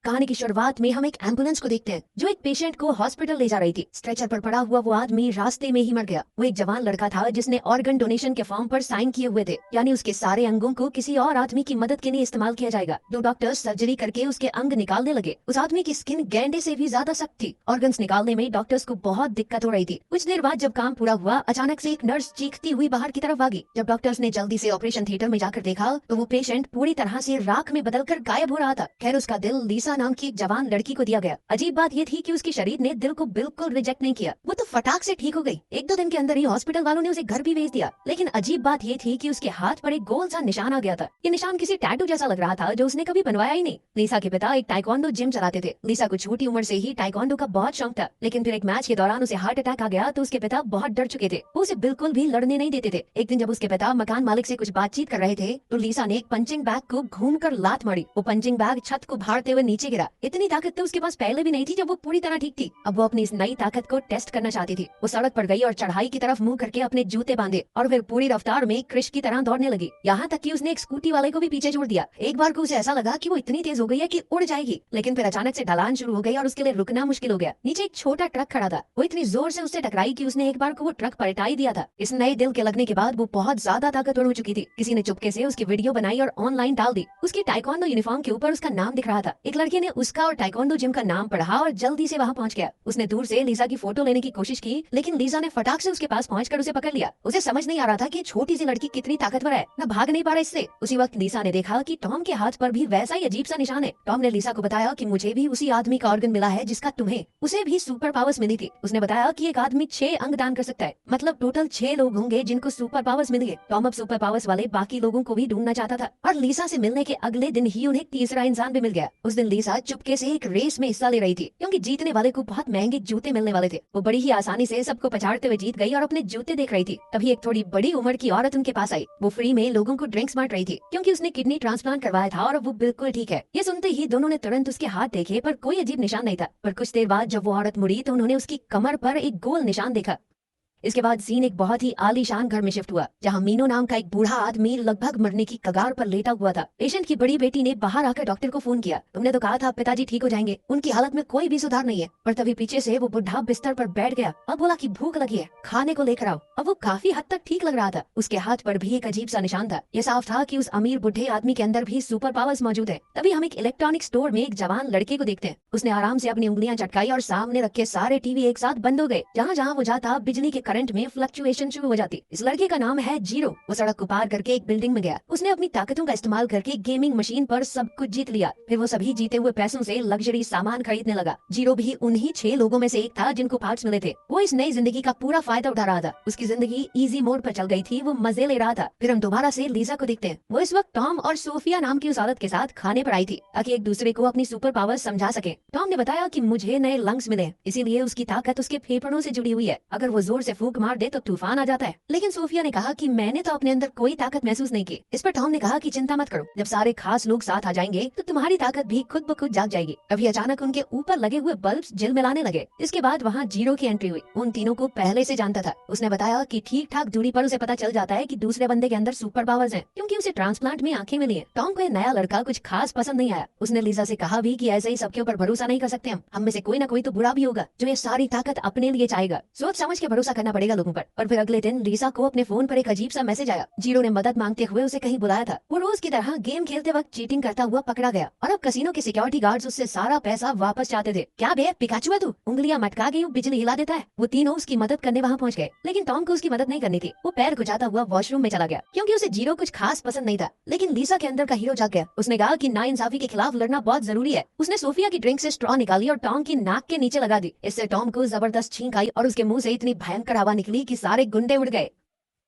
कहानी की शुरुआत में हम एक एम्बुलेंस को देखते हैं जो एक पेशेंट को हॉस्पिटल ले जा रही थी। स्ट्रेचर पर पड़ा हुआ वो आदमी रास्ते में ही मर गया। वो एक जवान लड़का था जिसने ऑर्गन डोनेशन के फॉर्म पर साइन किए हुए थे, यानी उसके सारे अंगों को किसी और आदमी की मदद के लिए इस्तेमाल किया जाएगा। दो डॉक्टर्स सर्जरी करके उसके अंग निकालने लगे। उस आदमी की स्किन गैंडे से भी ज्यादा सख्त थी। ऑर्गन्स निकालने में डॉक्टर्स को बहुत दिक्कत हो रही थी। कुछ देर बाद जब काम पूरा हुआ, अचानक से एक नर्स चीखती हुई बाहर की तरफ भागी। जब डॉक्टर्स ने जल्दी से ऑपरेशन थिएटर में जाकर देखा तो वो पेशेंट पूरी तरह से राख में बदलकर गायब हो रहा था। खैर, उसका दिल लीसा नाम की एक जवान लड़की को दिया गया। अजीब बात ये थी कि उसके शरीर ने दिल को बिल्कुल रिजेक्ट नहीं किया। वो तो फटाक से ठीक हो गई। एक दो दिन के अंदर ही हॉस्पिटल वालों ने उसे घर भी भेज दिया। लेकिन अजीब बात ये थी कि उसके हाथ पर एक गोल सा निशान आ गया था। ये निशान किसी टैटू जैसा लग रहा था जो उसने कभी बनवाया ही नहीं। लीसा के पिता एक टाइकोंडो जिम चलाते थे। लीसा को छोटी उम्र से ही टाइकोंडो का बहुत शौक था, लेकिन फिर एक मैच के दौरान उसे हार्ट अटैक आ गया तो उसके पिता बहुत डर चुके थे। वो उसे बिल्कुल भी लड़ने नहीं देते थे। एक दिन जब उसके पिता मकान मालिक से कुछ बातचीत कर रहे थे तो लीसा ने एक पंचिंग बैग को घूमकर लात मारी। वो पंचिंग बैग छत को भाड़ते हुए नीचे गिरा। इतनी ताकत तो उसके पास पहले भी नहीं थी जब वो पूरी तरह ठीक थी। अब वो अपनी इस नई ताकत को टेस्ट करना चाहती थी। वो सड़क पर गई और चढ़ाई की तरफ मुंह करके अपने जूते बांधे और फिर पूरी रफ्तार में क्रिश की तरह दौड़ने लगी। यहाँ तक कि उसने एक स्कूटी वाले को भी पीछे छोड़ दिया। एक बार को उसे ऐसा लगा कि वो इतनी तेज हो गई है कि उड़ जाएगी, लेकिन फिर अचानक से ढलान शुरू हो गई और उसके लिए रुकना मुश्किल हो गया। नीचे एक छोटा ट्रक खड़ा था। वो इतनी जोर से उससे टकराई कि उसने एक बार को वो ट्रक पलटा ही दिया था। इस नए दिल के लगने के बाद वो बहुत ज्यादा ताकतवर हो चुकी थी। किसी ने चुपके से उसकी वीडियो बनाई और ऑनलाइन डाल दी। उसकी टाइकोंडो यूनिफॉर्म के ऊपर उसका नाम दिख रहा था। एक लड़के ने उसका और टाइकोंडो जिम का नाम पढ़ा और जल्दी से वहाँ पहुँच गया। उसने दूर से लीसा की फोटो लेने की कोशिश की, लेकिन लीसा ने फटाक से उसके पास पहुंचकर उसे पकड़ लिया। उसे समझ नहीं आ रहा था कि छोटी सी लड़की कितनी ताकतवर है, न भाग नहीं पा रहा इससे। उसी वक्त लीसा ने देखा कि टॉम के हाथ पर भी वैसा ही अजीब सा निशान है। टॉम ने लीसा को बताया कि मुझे भी उसी आदमी का ऑर्गन मिला है जिसका तुम्हें। उसे भी सुपर पावर्स मिली थी। उसने बताया कि एक आदमी 6 अंग दान कर सकता है, मतलब टोटल 6 लोग होंगे जिनको सुपर पावर्स मिलेंगे। टॉम अब सुपर पावर्स वाले बाकी लोगों को भी ढूंढना चाहता था और लीसा से मिलने के अगले दिन ही उन्हें तीसरा इंसान भी मिल गया। उस दिन लीसा चुपके से एक रेस में हिस्सा ले रही थी क्योंकि जीतने वाले को बहुत महंगे जूते मिलने वाले थे। वो बड़ी ही आसानी से सबको पछाड़ते हुए जीत गई और अपने जूते देख रही थी। तभी एक थोड़ी बड़ी उम्र की औरत उनके पास आई। वो फ्री में लोगों को ड्रिंक्स बांट रही थी क्योंकि उसने किडनी ट्रांसप्लांट करवाया था और वो बिल्कुल ठीक है। ये सुनते ही दोनों ने तुरंत उसके हाथ देखे, पर कोई अजीब निशान नहीं था। पर कुछ देर बाद जब वो औरत मुड़ी तो उन्होंने उसकी कमर पर एक गोल निशान देखा। इसके बाद सीन एक बहुत ही आलीशान घर में शिफ्ट हुआ जहां मीनो नाम का एक बूढ़ा आदमी लगभग मरने की कगार पर लेटा हुआ था। पेशेंट की बड़ी बेटी ने बाहर आकर डॉक्टर को फोन किया। तुमने तो कहा था पिताजी ठीक हो जाएंगे, उनकी हालत में कोई भी सुधार नहीं है। पर तभी पीछे से वो बुढ़ा बिस्तर पर बैठ गया और बोला कि भूख लगी है, खाने को लेकर आओ। अब वो काफी हद तक ठीक लग रहा था। उसके हाथ पर भी एक अजीब सा निशान था। ये साफ था कि उस अमीर बुढ़े आदमी के अंदर भी सुपर पावर्स मौजूद है। तभी हम एक इलेक्ट्रॉनिक स्टोर में एक जवान लड़के को देखते हैं। उसने आराम से अपनी उंगलियां चटकाई और सामने रखे सारे टीवी एक साथ बंद हो गए। जहाँ जहाँ वो जाता बिजली के करंट में फ्लक्चुएशन शुरू हो जाती। इस लड़के का नाम है जीरो। वो सड़क को पार करके एक बिल्डिंग में गया। उसने अपनी ताकतों का इस्तेमाल करके गेमिंग मशीन पर सब कुछ जीत लिया। फिर वो सभी जीते हुए पैसों से लग्जरी सामान खरीदने लगा। जीरो भी उन्हीं 6 लोगों में से एक था जिनको पार्ट्स मिले थे। वो इस नई जिंदगी का पूरा फायदा उठा रहा था। उसकी जिंदगी इजी मोड पर चल गई थी। वो मजे ले रहा था। फिर हम दोबारा से लीजा को देखते हैं। वो इस वक्त टॉम और सोफिया नाम की उस औरत के साथ खाने पर आई थी ताकि एक दूसरे को अपनी सुपर पावर समझा सके। टॉम ने बताया कि मुझे नए लंग्स मिले, इसीलिए उसकी ताकत उसके फेफड़ों से जुड़ी हुई है। अगर वो जोर से फूंक मार दे तो तूफान आ जाता है। लेकिन सोफिया ने कहा कि मैंने तो अपने अंदर कोई ताकत महसूस नहीं की। इस पर टॉम ने कहा कि चिंता मत करो, जब सारे खास लोग साथ आ जाएंगे तो तुम्हारी ताकत भी खुद ब खुद जाग जाएगी। तभी अचानक उनके ऊपर लगे हुए बल्ब्स झिलमिलाने लगे। इसके बाद वहाँ जीरो की एंट्री हुई। उन तीनों को पहले से जानता था। उसने बताया कि ठीक ठाक दूरी पर उसे पता चल जाता है कि दूसरे बंदे के अंदर सुपर पावर्स हैं, क्योंकि उसे ट्रांसप्लांट में आंखें मिली हैं। टॉम को ये नया लड़का कुछ खास पसंद नहीं आया। उसने लीजा से कहा भी कि ऐसे ही सबके ऊपर भरोसा नहीं कर सकते हम में से कोई ना कोई तो बुरा भी होगा जो ये सारी ताकत अपने लिए चाहेगा। सोच समझ के भरोसा करना पड़ेगा लोगों पर। और फिर अगले दिन लीजा को अपने फोन पर एक अजीब सा मैसेज आया। जीरो ने मदद मांगते हुए उसे कहीं बुलाया था। वो रोज की तरह गेम खेलते वक्त चीटिंग करता हुआ पकड़ा गया और अब कसिनो के सिक्योरिटी गार्ड्स उससे सारा पैसा वापस चाहते थे। क्या बे पिकाचू है तू, उंगलियां मटका गई बिजली हिला देता है। वो तीनों उसकी मदद करने वहाँ पहुँच गए, लेकिन टॉम को उसकी मदद नहीं करनी थी। वो पैर खुजाता हुआ वॉशरूम में चला गया क्योंकि उसे जीरो कुछ खास पसंद नहीं था। लेकिन लीसा के अंदर का हीरो जाग गया। उसने कहा कि नाइंसाफी के खिलाफ लड़ना बहुत जरूरी है। उसने सोफिया की ड्रिंक से स्ट्रॉ निकाली और टॉम की नाक के नीचे लगा दी। इससे टॉम को जबरदस्त छींक आई और उसके मुंह से इतनी भयंकर हवा निकली कि सारे गुंडे उड़ गए।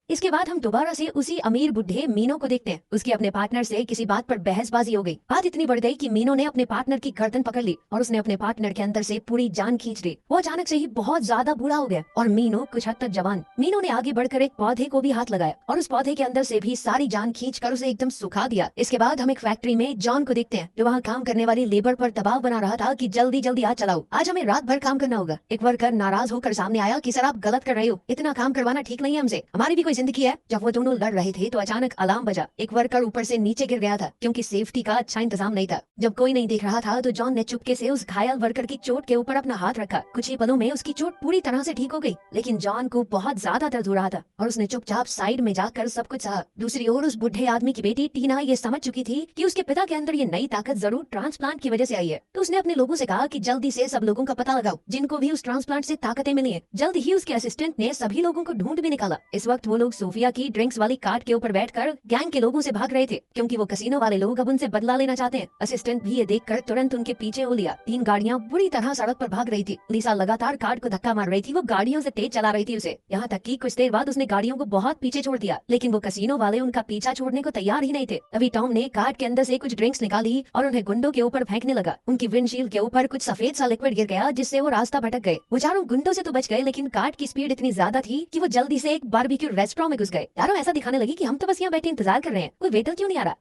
इसके बाद हम दोबारा से उसी अमीर बुढ़े मीनो को देखते हैं। उसके अपने पार्टनर से किसी बात पर बहसबाजी हो गई। बात इतनी बढ़ गई कि मीनो ने अपने पार्टनर की गर्दन पकड़ ली और उसने अपने पार्टनर के अंदर से पूरी जान खींच ली। वो अचानक से ही बहुत ज्यादा बूढ़ा हो गया और मीनो कुछ हद तक जवान। मीनो ने आगे बढ़कर एक पौधे को भी हाथ लगाया और उस पौधे के अंदर से भी सारी जान खींच कर उसे एकदम सुखा दिया। इसके बाद हम एक फैक्ट्री में जॉन को देखते हैं जो वहाँ काम करने वाली लेबर पर दबाव बना रहा था कि जल्दी जल्दी आज चलाओ, आज हमें रात भर काम करना होगा। एक वर्कर नाराज होकर सामने आया कि सर आप गलत कर रहे हो, इतना काम करवाना ठीक नहीं है हमसे, हमारी भी कोई जिंदगी है। जब वो दोनों लड़ रहे थे तो अचानक अलार्म बजा। एक वर्कर ऊपर से नीचे गिर गया था क्योंकि सेफ्टी का अच्छा इंतजाम नहीं था। जब कोई नहीं देख रहा था तो जॉन ने चुपके से उस घायल वर्कर की चोट के ऊपर अपना हाथ रखा। कुछ ही पलों में उसकी चोट पूरी तरह से ठीक हो गई, लेकिन जॉन को बहुत ज्यादा दर्द हो रहा था और उसने चुपचाप साइड में जाकर सब कुछ सहा। दूसरी ओर उस बुढ़े आदमी की बेटी टीना ये समझ चुकी थी कि उसके पिता के अंदर ये नई ताकत जरूर ट्रांसप्लांट की वजह से आई है, तो उसने अपने लोगों से कहा कि जल्दी से सब लोगों का पता लगाओ जिनको भी उस ट्रांसप्लांट से ताकतें मिली हैं। जल्द ही उसके असिस्टेंट ने सभी लोगों को ढूंढ भी निकाला। इस वक्त वो लोग सोफिया की ड्रिंक्स वाली कार्ट के ऊपर बैठकर गैंग के लोगों से भाग रहे थे क्योंकि वो कसीनो वाले लोग अब उनसे बदला लेना चाहते हैं। असिस्टेंट भी ये देखकर तुरंत उनके पीछे हो लिया। 3 गाड़ियां बुरी तरह सड़क पर भाग रही थी। लीसा लगातार कार्ट को धक्का मार रही थी। वो गाड़ियों से तेज चला रही थी उसे, यहाँ तक कि कुछ देर बाद उसने गाड़ियों को बहुत पीछे छोड़ दिया, लेकिन वो कसीनो वाले उनका पीछा छोड़ने को तैयार ही नहीं थे। तभी टॉम ने कार्ट के अंदर से कुछ ड्रिंक्स निकाली और उन्हें गुंडों के ऊपर फेंकने लगा। उनकी विंडशील्ड के ऊपर कुछ सफेद सा लिक्विड गिर गया जिससे वो रास्ता भटक गए। वो चारों गुंडों से तो बच गए, लेकिन कार्ट की स्पीड इतनी ज्यादा थी कि वो जल्दी से एक बारबेक्यू रेस्टोरेंट में घुस गए। यारों ऐसा दिखाने लगी कि हम तो बस यहाँ बैठे इंतजार कर रहे हैं, कोई वेटर क्यों नहीं आ रहा।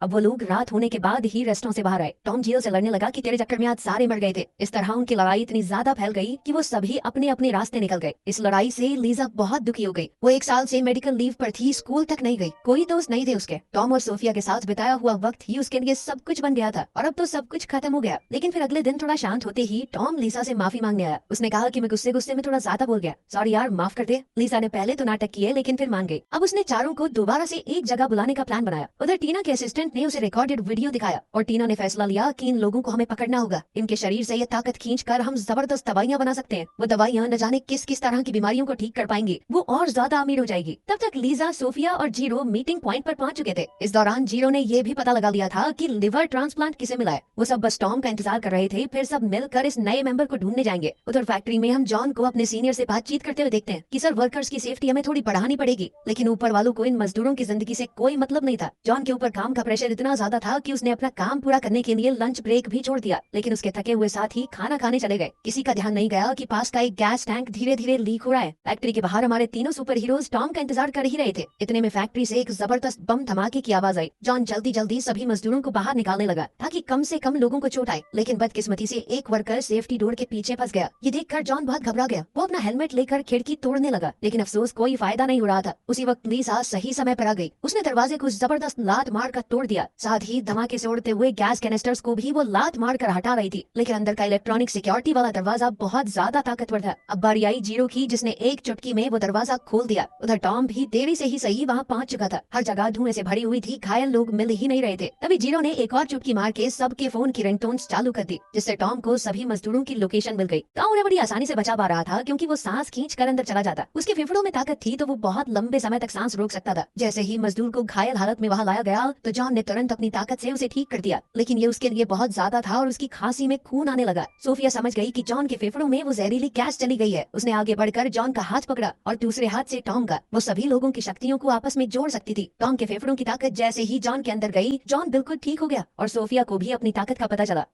अब वो लोग रात होने के बाद ही रेस्टोरेंट से बाहर आए। टॉम जियो से लड़ने लगा कि तेरे चक्कर में आज सारे मर गए थे। इस तरह उनकी लड़ाई इतनी ज्यादा फैल गई कि वो सभी अपने अपने रास्ते निकल गए। इस लड़ाई से लीजा बहुत दुखी हो गई। वो 1 साल से मेडिकल लीव पर थी, स्कूल तक नहीं गई, कोई दोस्त नहीं थे उसके। टॉम और सोफिया के साथ बिताया हुआ वक्त ही उसके लिए सब कुछ बन गया था और अब तो सब कुछ खत्म हो गया। लेकिन फिर अगले दिन थोड़ा शांत होते ही टॉम लीसा से माफी मांगने आया। उसने कहा कि मैं गुस्से गुस्से में थोड़ा ज्यादा बोल गया, सॉरी यार माफ कर दे। लीसा ने पहले तो नाटक किए लेकिन फिर मान गई। अब उसने चारों को दोबारा से एक जगह बुलाने का प्लान बनाया। उधर टीना के असिस्टेंट ने उसे रिकॉर्डेड वीडियो दिखाया और टीना ने फैसला लिया कि इन लोगों को हमें पकड़ना होगा। इनके शरीर से ये ताकत खींचकर हम जबरदस्त दवाइयां बना सकते हैं। वो दवाइयां न जाने किस किस तरह की बीमारियों को ठीक कर पाएंगी। वो और ज्यादा अमीर हो जाएगी। तब तक लीजा, सोफिया और जीरो मीटिंग पॉइंट पर पहुंच चुके थे। इस दौरान जीरो ने ये भी पता लगा लिया था कि लिवर ट्रांसप्लांट किसे मिला है। वो सब बस टॉम का इंतजार कर रहे थे, फिर सब मिलकर इस नए मेंबर को ढूंढने जाएंगे। उधर फैक्ट्री में हम जॉन को अपने सीनियर से बातचीत करते हुए देखते हैं कि सर वर्कर्स की सेफ्टी हमें थोड़ी बढ़ानी पड़ेगी, लेकिन ऊपर वालों को इन मजदूरों की जिंदगी से कोई मतलब नहीं था। जॉन के ऊपर काम का प्रेशर इतना ज्यादा था कि उसने अपना काम पूरा करने के लिए लंच ब्रेक भी छोड़ दिया, लेकिन उसके थके हुए साथ ही खाना खाने चले गए। किसी का ध्यान नहीं गया कि पास का एक गैस टैंक धीरे धीरे लीक हो रहा है। फैक्ट्री के बाहर हमारे तीनों सुपर हीरोज टॉम का इंतजार कर ही रहे थे। इतने में फैक्ट्री से एक जबरदस्त बम धमाके की आवाज आई। जॉन जल्दी जल्दी सभी मजदूरों को बाहर निकालने लगा ताकि कम से कम लोगों को चोट आए, लेकिन बदकिस्मती से एक वर्कर सेफ्टी डोर के पीछे फंस गया। ये देखकर जॉन बहुत घबरा गया। वो अपना हेलमेट लेकर खिड़की तोड़ने लगा, लेकिन अफसोस कोई फायदा नहीं हो रहा था। उसी वक्त लीसा सही समय पर आ गई। उसने दरवाजे को जबरदस्त लात मार कर तोड़ दिया। साथ ही धमाके से उड़ते हुए गैस कैनिस्टर्स को भी वो लात मार कर हटा रही थी, लेकिन अंदर का इलेक्ट्रॉनिक सिक्योरिटी वाला दरवाजा बहुत ज्यादा ताकतवर था। अब बारी आई जीरो की, जिसने एक चुटकी में वो दरवाजा खोल दिया। उधर टॉम भी देरी से ही सही वहाँ पहुँच चुका था। हर जगह धुएं से भरी हुई थी, घायल लोग मिल ही नहीं रहे थे। तभी जीरो ने एक और चुटकी मार के सबके फोन की रिंगटोन्स चालू कर दी, जिससे टॉम को सभी मजदूरों की लोकेशन मिल गई। टॉम उन्हें बड़ी आसानी से बचा पा रहा था क्योंकि वो सांस खींच कर अंदर चला जाता। उसके फेफड़ों में ताकत थी तो वो बहुत लंबे समय तक सांस रोक सकता था। जैसे ही मजदूर को घायल हालत में वहाँ लाया गया तो जॉन ने तुरंत अपनी ताकत से उसे ठीक कर दिया, लेकिन ये उसके लिए बहुत ज्यादा था और उसकी खांसी में खून आने लगा। सोफिया समझ गई कि जॉन के फेफड़ों में वो जहरीली गैस चली गई है। उसने आगे बढ़कर जॉन का हाथ पकड़ा और दूसरे हाथ से टॉम का। वो सभी लोगों की शक्तियों को आपस में जोड़ सकती थी। टॉम के फेफड़ों की ताकत जैसे ही जॉन के अंदर गई, जॉन बिल्कुल ठीक हो गया और सोफिया को भी अपनी ताकत का पता चला।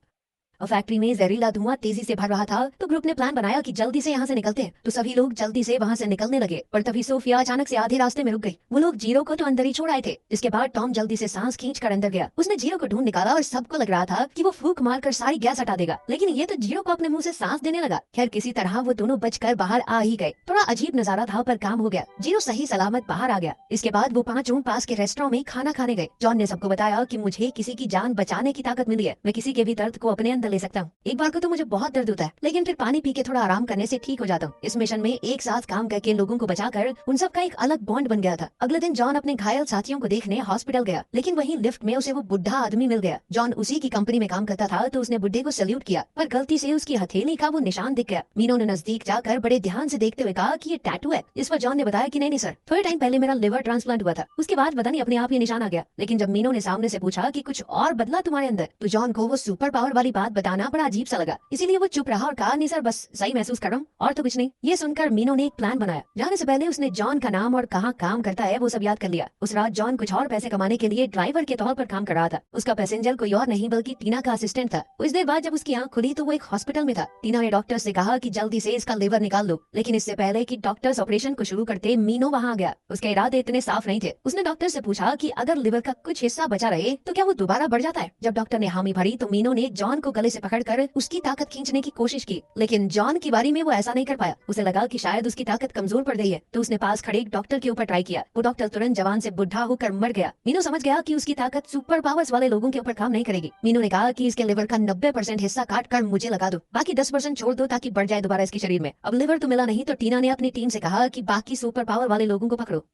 और फैक्ट्री में जहरीला धुआं तेजी से भर रहा था, तो ग्रुप ने प्लान बनाया कि जल्दी से यहाँ से निकलते हैं। तो सभी लोग जल्दी से वहाँ से निकलने लगे, पर तभी सोफिया अचानक से आधे रास्ते में रुक गई। वो लोग जीरो को तो अंदर ही छोड़ आए थे। जिसके बाद टॉम जल्दी से सांस खींच कर अंदर गया। उसने जीरो को ढूंढ निकाला और सबको लग रहा था कि वो फूंक मारकर सारी गैस हटा देगा, लेकिन ये तो जीरो को अपने मुंह से सांस देने लगा। खैर किसी तरह वो दोनों बचकर बाहर आ ही गए। थोड़ा अजीब नजारा था पर काम हो गया। जीरो सही सलामत बाहर आ गया। इसके बाद वो 5 रूम पास के रेस्टोरेंट में खाना खाने गए। जॉन ने सबको बताया कि मुझे किसी की जान बचाने की ताकत मिली है। मैं किसी के भी दर्द को अपने अंदर ले सकता हूँ। एक बार को तो मुझे बहुत दर्द होता है, लेकिन फिर पानी पी के थोड़ा आराम करने से ठीक हो जाता हूँ। इस मिशन में एक साथ काम करके लोगों को बचाकर उन सब का एक अलग बॉन्ड बन गया था। अगले दिन जॉन अपने घायल साथियों को देखने हॉस्पिटल गया, लेकिन वहीं लिफ्ट में उसे वो बुढ़ा आदमी मिल गया। जॉन उसी की कंपनी में काम करता था, तो उसने बुढ़े को सैल्यूट किया, पर गलती से उसकी हथेली का वो निशान दिख गया। मीनो ने नजदीक जाकर बड़े ध्यान से देखते हुए कहा कि ये टैटू है। इस पर जॉन ने बताया कि नहीं सर, थोड़े टाइम पहले मेरा लिवर ट्रांसप्लांट हुआ था, उसके बाद पता नहीं अपने आप ये निशान आ गया। लेकिन जब मीनो ने सामने से पूछा कि कुछ और बदला तुम्हारे अंदर, तो जॉन को वो सुपर पावर वाली बात बताना बड़ा अजीब सा लगा। इसीलिए वो चुप रहा और कहा नहीं सर, बस सही महसूस कर रहा हूँ और तो कुछ नहीं। ये सुनकर मीनो ने एक प्लान बनाया। जाने से पहले उसने जॉन का नाम और कहाँ काम करता है वो सब याद कर लिया। उस रात जॉन कुछ और पैसे कमाने के लिए ड्राइवर के तौर पर काम कर रहा था। उसका पैसेंजर कोई और नहीं बल्कि टीना का असिस्टेंट था। कुछ देर बाद जब उसकी आंख खुली तो वो एक हॉस्पिटल में था। टीना ने डॉक्टर से कहा कि जल्दी से इसका लिवर निकाल लो, लेकिन इससे पहले कि डॉक्टर्स ऑपरेशन को शुरू करते मीनो वहाँ आ गया। उसके इरादे इतने साफ नहीं थे। उसने डॉक्टर से पूछा कि अगर लिवर का कुछ हिस्सा बचा रहे तो क्या वो दोबारा बढ़ जाता है। जब डॉक्टर ने हामी भरी तो मीनो ने जॉन को गले कपड़े से पकड़कर उसकी ताकत खींचने की कोशिश की, लेकिन जॉन की बारी में वो ऐसा नहीं कर पाया। उसे लगा कि शायद उसकी ताकत कमजोर पड़ गई है, तो उसने पास खड़े एक डॉक्टर के ऊपर ट्राई किया। वो डॉक्टर तुरंत जवान से बुढ़ा होकर मर गया। मीनू समझ गया कि उसकी ताकत सुपर पावर्स वाले लोगों के ऊपर काम नहीं करेगी। मीनू ने कहा कि इसके लिवर का 90% हिस्सा काट कर मुझे लगा दो, बाकी 10% छोड़ दो ताकि बढ़ जाए दोबारा इसके शरीर में। अब लिवर तो मिला नहीं, तो टीना ने अपनी टीम से कहा कि बाकी सुपर पावर वाले लोगों को पकड़ो।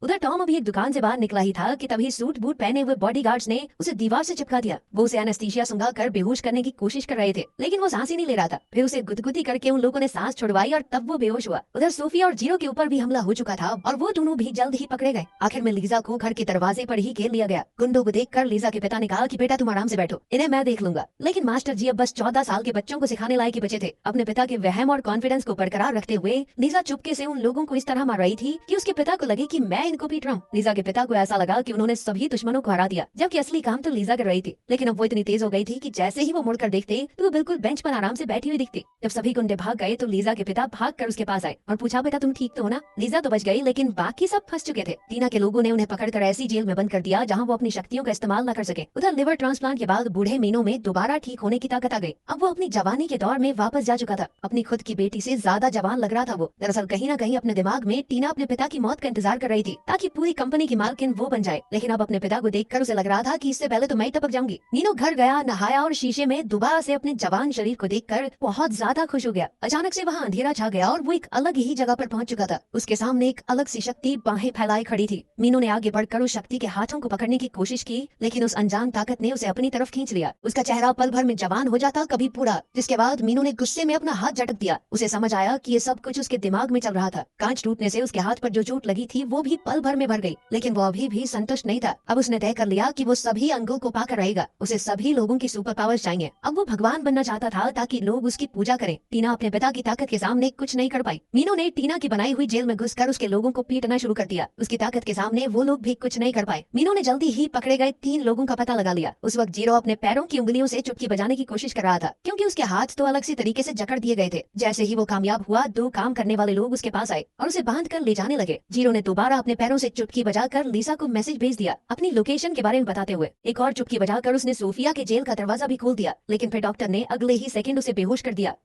उधर टॉम अभी एक दुकान से बाहर निकला ही था कि तभी सूट बूट पहने हुए बॉडीगार्ड्स ने उसे दीवार से चिपका दिया। वो उसे एनेस्थीसिया सुंघा कर बेहोश करने की कोशिश कर रहे थे, लेकिन वो सांस ही नहीं ले रहा था। फिर उसे गुदगुदी करके उन लोगों ने सांस छुड़वाई और तब वो बेहोश हुआ। उधर सोफिया और जीरो के ऊपर भी हमला हो चुका था और वो दोनों भी जल्द ही पकड़े गए। आखिर में लीजा को घर के दरवाजे पर ही घेर लिया गया। गुंडों को देखकर लीजा के पिता ने कहा कि बेटा तुम आराम से बैठो, इन्हें मैं देख लूंगा। लेकिन मास्टर जी अब बस 14 साल के बच्चों को सिखाने लायक ही बचे थे। अपने पिता के वहम और कॉन्फिडेंस को बरकरार रखते हुए लीजा चुपके से उन लोगों को इस तरह मार रही थी कि उसके पिता को लगे कि मैं इनको पीट रहा हूँ। लीजा के पिता को ऐसा लगा कि उन्होंने सभी दुश्मनों को हरा दिया, जबकि असली काम तो लीजा कर रही थी। लेकिन अब वो इतनी तेज हो गई थी कि जैसे ही वो मुड़कर देखते तो वो बिल्कुल बेंच पर आराम से बैठी हुई दिखती। जब सभी गुंडे भाग गए तो लीजा के पिता भाग कर उसके पास आए और पूछा बेटा तुम ठीक तो हो ना। लीजा तो बच गई, लेकिन बाकी सब फंस चुके थे। टीना के लोगों ने उन्हें पकड़कर ऐसी जेल में बंद कर दिया जहाँ वो अपनी शक्तियों का इस्तेमाल न कर सके। उधर लिवर ट्रांसप्लांट के बाद बूढ़े मीनू में दोबारा ठीक होने की ताकत आ गई। अब वो अपनी जवानी के दौर में वापस जा चुका था। अपनी खुद की बेटी से ज्यादा जवान लग रहा था वो। दरअसल कहीं न कहीं अपने दिमाग में टीना अपने पिता की मौत का इंतजार कर रही थी ताकि पूरी कंपनी की मालकिन वो बन जाए। लेकिन अब अपने पिता को देखकर उसे लग रहा था कि इससे पहले तो मैं टपक जाऊंगी। मीनू घर गया, नहाया और शीशे में दोबारा से अपने जवान शरीर को देखकर बहुत ज्यादा खुश हो गया। अचानक से वहाँ अंधेरा छा गया और वो एक अलग ही जगह पर पहुंच चुका था। उसके सामने एक अलग सी शक्ति बाहें फैलाए खड़ी थी। मीनू ने आगे बढ़कर उस शक्ति के हाथों को पकड़ने की कोशिश की, लेकिन उस अनजान ताकत ने उसे अपनी तरफ खींच लिया। उसका चेहरा पल भर में जवान हो जाता, कभी पूरा। जिसके बाद मीनू ने गुस्से में अपना हाथ झटक दिया। उसे समझ आया कि ये सब कुछ उसके दिमाग में चल रहा था। कांच टूटने से उसके हाथ पर जो चोट लगी थी वो भी पल भर में भर गई, लेकिन वो अभी भी संतुष्ट नहीं था। अब उसने तय कर लिया कि वो सभी अंगों को पाकर रहेगा। उसे सभी लोगों की सुपर पावर्स चाहिए। अब वो भगवान बनना चाहता था ताकि लोग उसकी पूजा करें। टीना अपने पिता की ताकत के सामने कुछ नहीं कर पाई। मीनू ने टीना की बनाई हुई जेल में घुसकर उसके लोगों को पीटना शुरू कर दिया। उसकी ताकत के सामने वो लोग भी कुछ नहीं कर पाए। मीनू ने जल्दी ही पकड़े गए 3 लोगों का पता लगा लिया। उस वक्त जीरो अपने पैरों की उंगलियों से चुटकी बजाने की कोशिश कर रहा था, क्योंकि उसके हाथ तो अलग सी तरीके से जकड़ दिए गए थे। जैसे ही वो कामयाब हुआ, 2 काम करने वाले लोग उसके पास आए और उसे बांध कर ले जाने लगे। जीरो ने दोबारा अपने पैरों से चुटकी बजाकर लीसा को मैसेज भेज दिया, अपनी लोकेशन के बारे में बताते हुए। एक और चुटकी बजाकर उसने सोफिया के जेल का दरवाजा भी खोल दिया, लेकिन फिर डॉक्टर ने अगले ही सेकंड उसे बेहोश कर दिया।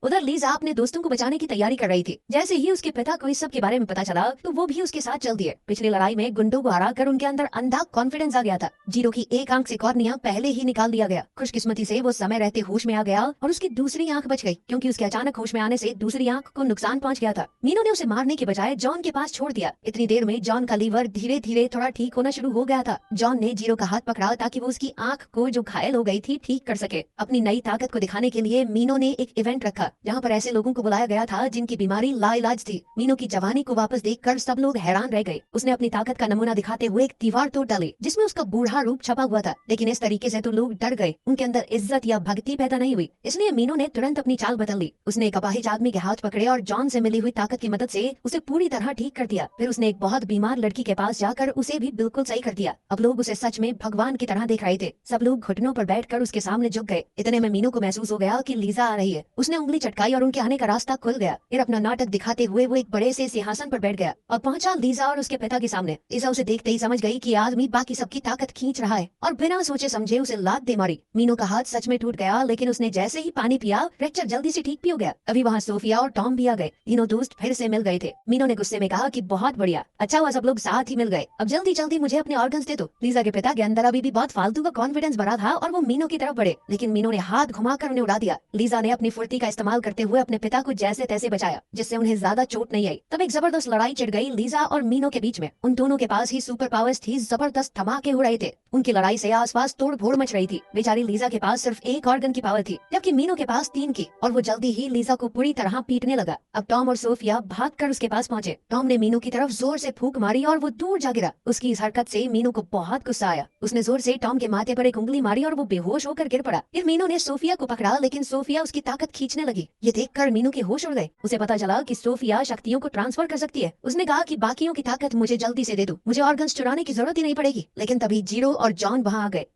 उधर लीजा अपने दोस्तों को बचाने की तैयारी कर रही थी। जैसे ही उसके पिता को इस सब के बारे में पता चला तो वो भी उसके साथ चल दिए। पिछली लड़ाई में गुंडों को हराकर उनके अंदर अंधा कॉन्फिडेंस आ गया था। जीरो की एक आंख से कॉर्निया पहले ही निकाल दिया गया। खुशकिस्मती से वो समय रहते होश में आ गया और उसकी दूसरी आंख बच गई, क्योंकि उसके अचानक होश में आने से दूसरी आंख को नुकसान पहुंच गया था। मीनू ने उसे मारने के बजाय जॉन के पास छोड़ दिया। इतनी देर में जॉन का लीवर धीरे धीरे थोड़ा ठीक होना शुरू हो गया था। जॉन ने जीरो का हाथ पकड़ा ताकि वो उसकी आंख को जो घायल हो गई थी ठीक कर सके। अपनी नई ताकत को दिखाने के लिए मीनू ने एक इवेंट रखा जहाँ पर ऐसे लोगों को बुलाया गया था जिनकी बीमारी लाइलाज थी। मीनू की जवानी को वापस देखकर सब लोग हैरान रह गए। उसने अपनी ताकत का नमूना दिखाते हुए एक दीवार तोड़ डाली जिसमें उसका बूढ़ा रूप छपा हुआ था, लेकिन इस तरीके से तो लोग डर गए। उनके अंदर इज्जत या भक्ति पैदा नहीं हुई, इसलिए मीनू ने तुरंत अपनी चाल बदल ली। उसने एक अपाहिज आदमी के हाथ पकड़े और जॉन से मिली हुई ताकत की मदद से उसे पूरी तरह ठीक कर दिया। फिर उसने एक बहुत बीमार लड़की के पास जाकर उसे भी बिल्कुल सही कर दिया। अब लोग उसे सच में भगवान की तरह देख रहे थे। सब लोग घुटनों पर बैठकर उसके सामने झुक गए। इतने में मीनू को महसूस हो गया कि लीजा आ रही है। उसने उंगली चटकाई और उनके आने का रास्ता खुल गया। फिर अपना नाटक दिखाते हुए वो एक बड़े से सिंहासन पर बैठ गया और पहुंचा लीजा और उसके पिता के सामने। लीजा उसे देखते ही समझ गई कि आदमी बाकी सबकी ताकत खींच रहा है और बिना सोचे समझे उसे लात दे मारी। मीनू का हाथ सच में टूट गया, लेकिन उसने जैसे ही पानी पिया फ्रैक्चर जल्दी से ठीक भी हो गया। अभी वहाँ सोफिया और टॉम भी आ गए। तीनों दोस्त फिर से मिल गए थे। मीनू ने गुस्से में कहा कि बहुत बढ़िया, अच्छा हुआ सब लोग साथ ही मिल गए। अब जल्दी जल्दी मुझे अपने ऑर्गन्स दे दो। लीजा के पिता के अंदर अभी भी बहुत फालतू का कॉन्फिडेंस भरा था और वो मीनू की तरफ बढ़े, लेकिन मीनू ने हाथ घुमाकर उन्हें उड़ा दिया। लीजा ने अपनी फुर्ती का इस्तेमाल करते हुए अपने पिता को जैसे तैसे बचाया, जिससे उन्हें ज्यादा चोट नहीं आई। तब एक जबरदस्त लड़ाई छिड़ गई लीजा और मीनू के बीच में। उन दोनों के पास ही सुपर पावर्स थी, जबरदस्त धमाके हो रहे थे। उनकी लड़ाई से आसपास तोड़ फोड़ मच रही थी। बेचारी लीजा के पास सिर्फ एक ऑर्गन की पावर थी, जबकि मीनू के पास 3 की, और वो जल्दी ही लीजा को पूरी तरह पीटने लगा। अब टॉम और सोफिया भागकर उसके पास पहुंचे। टॉम ने मीनू की तरफ जोर से फूंक मारी और वो दूर जा गिरा। उसकी इस हरकत से मीनू को बहुत गुस्सा आया। उसने जोर से टॉम के माथे पर एक उंगली मारी और वो बेहोश होकर गिर पड़ा। फिर मीनू ने सोफिया को पकड़ा, लेकिन सोफिया उसकी ताकत खींचने लगी। ये देखकर मीनू के होश उड़ गए। उसे पता चला कि सोफिया शक्तियों को ट्रांसफर कर सकती है। उसने कहा कि बाकियों की ताकत मुझे जल्दी से दे दो, मुझे ऑर्गन्स चुराने की जरूरत ही नहीं पड़ेगी। लेकिन तभी जीरो और जॉन वहाँ आ गए।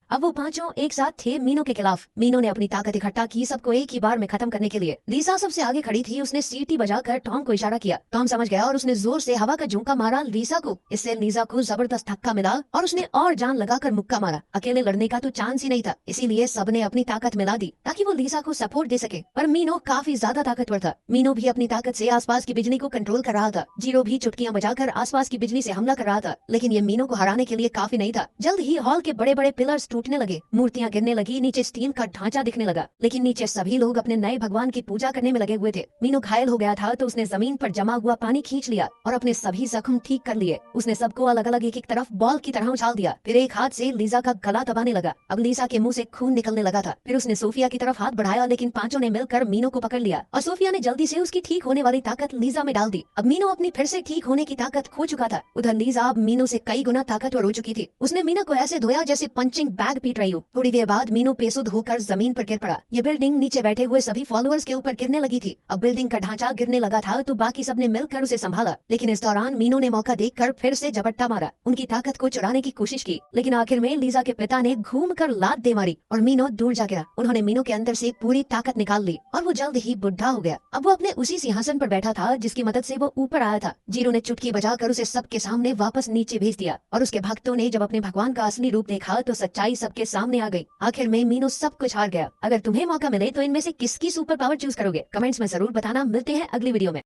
अब वो पांचों एक साथ थे मीनो के खिलाफ। मीनो ने अपनी ताकत इकट्ठा की सबको एक ही बार में खत्म करने के लिए। लीसा सबसे आगे खड़ी थी, उसने सीटी बजाकर टॉम को इशारा किया। टॉम समझ गया और उसने जोर से हवा का झोंका मारा लीसा को। इससे लीसा को जबरदस्त धक्का मिला और उसने और जान लगाकर मुक्का मारा। अकेले लड़ने का तो चांस ही नहीं था, इसीलिए सबने अपनी ताकत मिला दी ताकि वो लीसा को सपोर्ट दे सके। पर मीनो काफी ज्यादा ताकतवर था। मीनो भी अपनी ताकत से आसपास की बिजली को कंट्रोल कर रहा था। जीरो भी चुटकियां बजाकर आसपास की बिजली से हमला कर रहा था, लेकिन ये मीनो को हराने के लिए काफी नहीं था। जल्द ही हॉल के बड़े बड़े पिलर्स टूटने लगे, मूर्तियां गिरने लगी, नीचे स्टील का ढांचा दिखने लगा। लेकिन नीचे सभी लोग अपने नए भगवान की पूजा करने में लगे हुए थे। मीनो घायल हो गया था तो उसने जमीन पर जमा हुआ पानी खींच लिया और अपने सभी जख्म ठीक कर लिए। उसने सबको अलग अलग एक तरफ बॉल की तरह उछाल दिया। फिर एक हाथ से लीजा का गला दबाने लगा। अब लीजा के मुंह से खून निकलने लगा था। फिर उसने सोफिया की तरफ हाथ बढ़ाया, लेकिन पांचों ने मिलकर मीनो को पकड़ लिया और सोफिया ने जल्दी से उसकी ठीक होने वाली ताकत लीजा में डाल दी। अब मीनो अपनी फिर से ठीक होने की ताकत खो चुका था। उधर लीजा अब मीनो से कई गुना ताकतवर हो चुकी थी। उसने मीनो को ऐसे धोया जैसे पंचिंग बैग पीट रही हो। थोड़ी देर बाद मीनो बेसुध होकर जमीन पर गिर पड़ा। ये बिल्डिंग नीचे बैठे हुए सभी फॉलोअर्स के ऊपर गिरने लगी थी। अब बिल्डिंग का ढांचा गिरने लगा था तो बाकी सबने मिलकर उसे संभाला, लेकिन इस दौरान मीनो ने मौका देखकर फिर से झपट्टा मारा। उनकी ताकत को चुराने की कोशिश की, लेकिन आखिर में लीजा के पिता ने घूमकर लात दे मारी और मीनो दूर जा गिरा। उन्होंने मीनो के अंदर से पूरी ताकत निकाल ली और वो जल्द ही बुढ़ा हो गया। अब वो अपने उसी सिंहासन पर बैठा था जिसकी मदद से वो ऊपर आया था। जीरो ने चुटकी बजाकर उसे सबके सामने वापस नीचे भेज दिया और उसके भक्तों ने जब अपने भगवान का असली रूप देखा तो सच्चाई सबके सामने आ गई। आखिर में मीनो सब कुछ हार गया। अगर तुम्हें मौका मिले तो इनमें से किसकी सुपर पावर चूज करोगे? कमेंट्स में जरूर बताना। मिलते हैं अगली वीडियो में।